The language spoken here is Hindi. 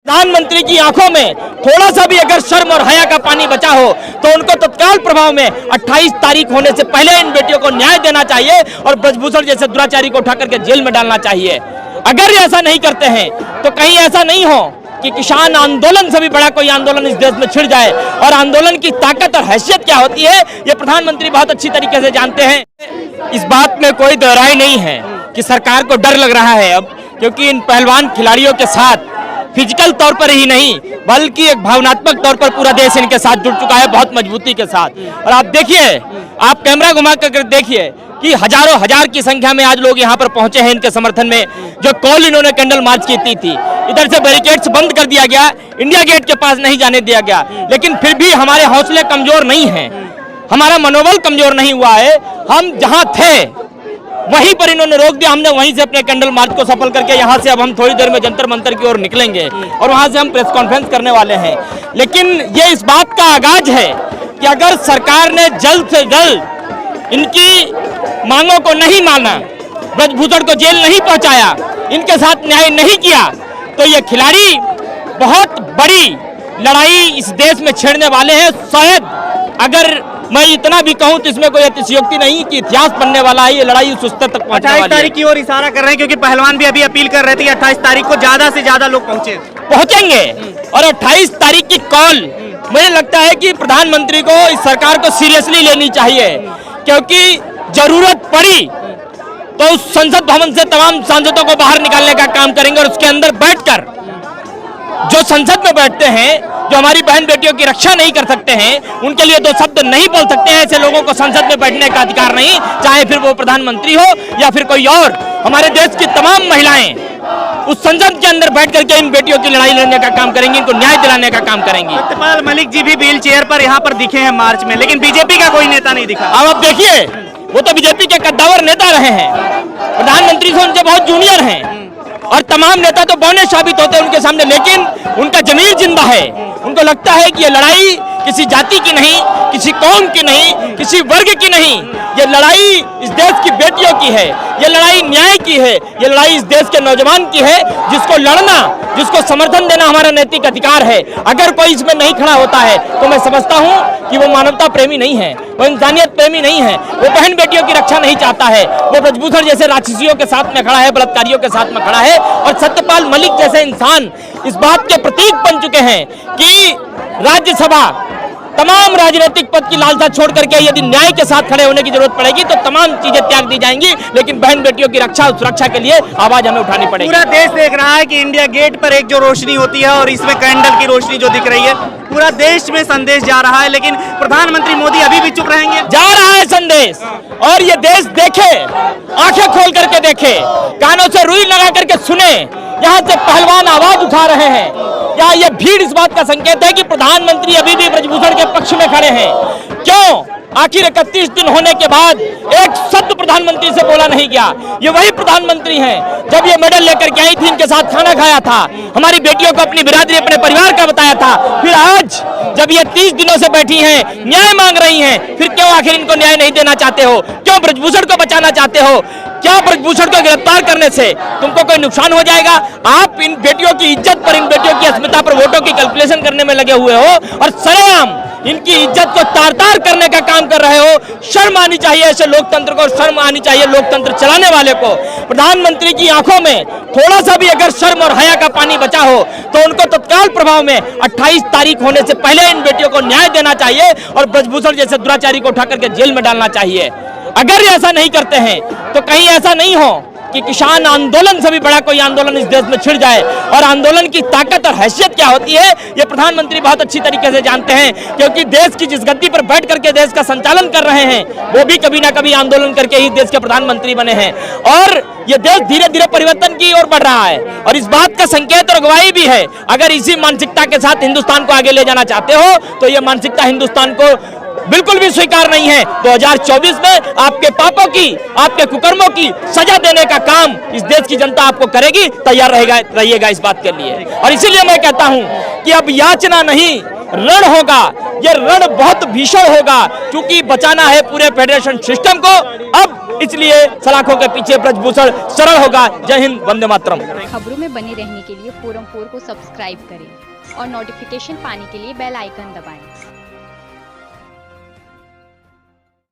प्रधानमंत्री की आंखों में थोड़ा सा भी अगर शर्म और हया का पानी बचा हो तो उनको तत्काल प्रभाव में 28 तारीख होने से पहले इन बेटियों को न्याय देना चाहिए और ब्रजभूषण जैसे दुराचारी को उठा करके जेल में डालना चाहिए। अगर ऐसा नहीं करते हैं तो कहीं ऐसा नहीं हो कि किसान आंदोलन से भी बड़ा कोई आंदोलन इस देश में छिड़ जाए। और आंदोलन की ताकत और हैसियत क्या होती है ये प्रधानमंत्री बहुत अच्छी तरीके से जानते हैं। इस बात में कोई दोहराई नहीं है कि सरकार को डर लग रहा है अब, क्योंकि इन पहलवान खिलाड़ियों के साथ फिजिकल तौर पर ही नहीं बल्कि एक भावनात्मक तौर पर पूरा देश इनके साथ जुड़ चुका है बहुत मजबूती के साथ। और आप देखिए, आप कैमरा घुमा कर देखिए कि हजारों हजार की संख्या में आज लोग यहाँ पर पहुंचे हैं इनके समर्थन में। जो कॉल इन्होंने कैंडल मार्च की थी, इधर से बैरिकेड्स बंद कर दिया गया, इंडिया गेट के पास नहीं जाने दिया गया, लेकिन फिर भी हमारे हौसले कमजोर नहीं हैं, हमारा मनोबल कमजोर नहीं हुआ है। हम जहां थे वहीं पर इन्होंने रोक दिया, हमने वहीं से अपने कैंडल मार्च को सफल करके यहाँ से अब हम थोड़ी देर में जंतर मंतर की ओर निकलेंगे और वहां से हम प्रेस कॉन्फ्रेंस करने वाले हैं। लेकिन ये इस बात का आगाज है कि अगर सरकार ने जल्द से जल्द इनकी मांगों को नहीं माना, ब्रजभूषण को जेल नहीं पहुंचाया, इनके साथ न्याय नहीं किया, तो ये खिलाड़ी बहुत बड़ी लड़ाई इस देश में छेड़ने वाले हैं। शायद अगर मैं इतना भी कहूं तो इसमें कोई अतिशयोक्ति नहीं कि इतिहास बनने वाला है, ये लड़ाई उस स्तर तक पहुंचने वाली है। 28 तारीख की ओर इशारा कर रहे हैं क्योंकि पहलवान भी अभी अपील कर रहे थे कि 28 तारीख को ज्यादा से ज्यादा लोग पहुंचेंगे और 28 तारीख की कॉल मुझे लगता है कि प्रधानमंत्री को इस सरकार को सीरियसली लेनी चाहिए, क्योंकि जरूरत पड़ी तो उस संसद भवन से तमाम सांसदों को बाहर निकालने का काम करेंगे और उसके अंदर बैठकर जो संसद में बैठते हैं, जो हमारी बहन बेटियों की रक्षा नहीं कर सकते हैं, उनके लिए दो शब्द नहीं बोल सकते हैं, ऐसे लोगों को संसद में बैठने का अधिकार नहीं, चाहे फिर वो प्रधानमंत्री हो या फिर कोई और। हमारे देश की तमाम महिलाएं उस संसद के अंदर बैठ करके इन बेटियों की लड़ाई लड़ने का काम करेंगी, इनको न्याय दिलाने का काम करेंगी। सत्यपाल मलिक जी भी व्हील चेयर पर यहाँ पर दिखे हैं मार्च में, लेकिन बीजेपी का कोई नेता नहीं दिखा। अब आप देखिए, वो तो बीजेपी के कद्दावर नेता रहे हैं, प्रधानमंत्री से उनसे बहुत जूनियर हैं और तमाम नेता तो बौने साबित होते हैं उनके सामने, लेकिन उनका जमीर जिंदा है। उनको लगता है कि ये लड़ाई किसी जाति की नहीं, किसी कौम की नहीं, किसी वर्ग की नहीं, ये लड़ाई इस देश की बेटियों की है, ये लड़ाई न्याय की है, ये लड़ाई इस देश के नौजवान की है, जिसको लड़ना, जिसको समर्थन देना हमारा नैतिक अधिकार है। अगर कोई इसमें नहीं खड़ा होता है तो मैं समझता हूं कि वो मानवता प्रेमी नहीं है, वो इंसानियत प्रेमी नहीं है, वो बहन बेटियों की रक्षा नहीं चाहता है, वो ब्रजभूषण जैसे राक्षसियों के साथ में खड़ा है, बलात्कारियों के साथ में खड़ा है। और सत्यपाल मलिक जैसे इंसान इस बात के प्रतीक बन चुके हैं कि राज्यसभा तमाम राजनीतिक पद की लालसा छोड़ करके यदि न्याय के साथ खड़े होने की जरूरत पड़ेगी तो तमाम चीजें त्याग दी जाएंगी, लेकिन बहन बेटियों की रक्षा और सुरक्षा के लिए आवाज हमें उठानी पड़ेगी। पूरा देश देख रहा है कि इंडिया गेट पर एक जो रोशनी होती है और इसमें कैंडल की रोशनी जो दिख रही है, पूरा देश में संदेश जा रहा है, लेकिन प्रधानमंत्री मोदी अभी भी चुप रहेंगे। जा रहा है संदेश, और ये देश देखे, आंखें खोल करके देखे, कानों से रुई लगा करके सुने, यहाँ से पहलवान आवाज उठा रहे हैं, या ये भीड़ इस बात का संकेत है कि प्रधानमंत्री अभी भी ब्रजभूषण के पक्ष में खड़े हैं। क्यों? आखिर 31 दिन होने के बाद एक शब्द प्रधानमंत्री से बोला नहीं गया। ये वही प्रधानमंत्री हैं जब ये मेडल लेकर के आई थी, इनके साथ खाना खाया था, हमारी बेटियों को अपनी बिरादरी, अपने परिवार का बताया था। फिर आज जब ये 30 दिनों से बैठी हैं, न्याय मांग रही हैं, फिर क्यों आखिर इनको न्याय नहीं देना चाहते हो? क्यों ब्रजभूषण को बचाना चाहते हो? क्या ब्रजभूषण को गिरफ्तार करने से तुमको कोई नुकसान हो जाएगा? आप इन बेटियों की इज्जत पर, इन बेटियों की अस्मिता पर वोटों की कैलकुलेशन करने में लगे हुए हो और सरेआम इनकी इज्जत को तार-तार करने का काम कर रहे हो। शर्म आनी चाहिए ऐसे लोकतंत्र को, शर्म आनी चाहिए लोकतंत्र चलाने वाले को। प्रधानमंत्री की आंखों में थोड़ा सा भी अगर शर्म और हया का पानी बचा हो तो उनको तत्काल प्रभाव में 28 तारीख होने से पहले इन बेटियों को न्याय देना चाहिए और ब्रजभूषण जैसे दुराचारी को उठा करके जेल में डालना चाहिए। अगर ऐसा नहीं करते हैं तो कहीं ऐसा नहीं हो कि किसान आंदोलन से भी बड़ा कोई आंदोलन इस देश में छिड़ जाए। और आंदोलन की ताकत और हैसियत क्या होती है ये प्रधानमंत्री बहुत अच्छी तरीके से जानते हैं, क्योंकि देश की जिस गद्दी पर बैठ करके देश का संचालन कर रहे हैं वो भी कभी ना कभी आंदोलन करके ही देश के प्रधानमंत्री बने हैं। और ये देश धीरे धीरे परिवर्तन की ओर बढ़ रहा है और इस बात का संकेत और गवाही भी है। अगर इसी मानसिकता के साथ हिंदुस्तान को आगे ले जाना चाहते हो तो ये मानसिकता हिंदुस्तान को बिल्कुल भी स्वीकार नहीं है। 2024 में आपके पापों की, आपके कुकर्मों की सजा देने का काम इस देश की जनता आपको करेगी। तैयार रहिएगा इस बात के लिए। और इसीलिए मैं कहता हूं कि अब याचना नहीं, रण होगा। ये रण बहुत भीषण होगा, क्योंकि बचाना है पूरे फेडरेशन सिस्टम को। अब इसलिए सलाखों के पीछे ब्रजभूषण सरल होगा। जय हिंद, वंदे मातरम। खबरों में बने रहने के लिए फोरम 4 को सब्सक्राइब करें और नोटिफिकेशन पाने के लिए बेल आइकन दबाएं।